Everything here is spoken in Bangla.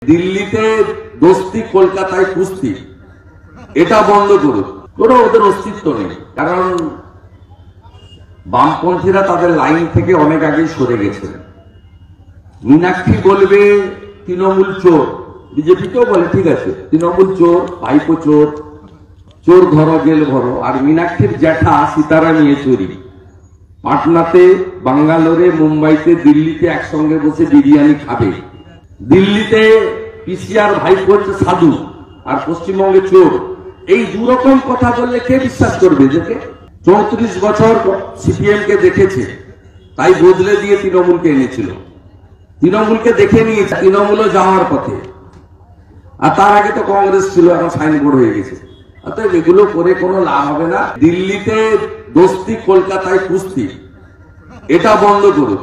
দিল্লিতে দোস্তি, কলকাতায় কুস্তি, এটা বন্ধ করুক। কোনো ওদের অস্তিত্ব নেই, কারণ বামপন্থীরা তাদের লাইন থেকে অনেক আগেই সরে গেছে। মীনাক্ষী বলবে তৃণমূল চোর, বিজেপিকেও বলে ঠিক আছে তৃণমূল চোর, ভাইপো চোর, চোর ধরো জেল ভরো। আর মীনাক্ষীর জ্যাঠা সীতারাম ইয়েচুরি পাটনাতে, বাঙ্গালোরে, মুম্বাইতে, দিল্লিতে একসঙ্গে বসে বিরিয়ানি খাবে। দিল্লিতে পিসিআর ভাইপো হচ্ছে সাধু আর পশ্চিমবঙ্গে চোর। এই দুরকম কথা বললে কে বিশ্বাস করবে? যেকে 34 বছর সিপিএম কে দেখেছে, তাই বদলে দিয়ে তৃণমূলকে এনেছিল। তৃণমূলকে দেখে নিয়েছে, তৃণমূলও যাওয়ার পথে। আর তার আগে তো কংগ্রেস ছিল, এখন সাইনবোর্ড হয়ে গেছে। অতএব এগুলো করে কোনো লাভ হবে না। দিল্লিতে দোস্তি, কলকাতায় কুস্তি, এটা বন্ধ করুক।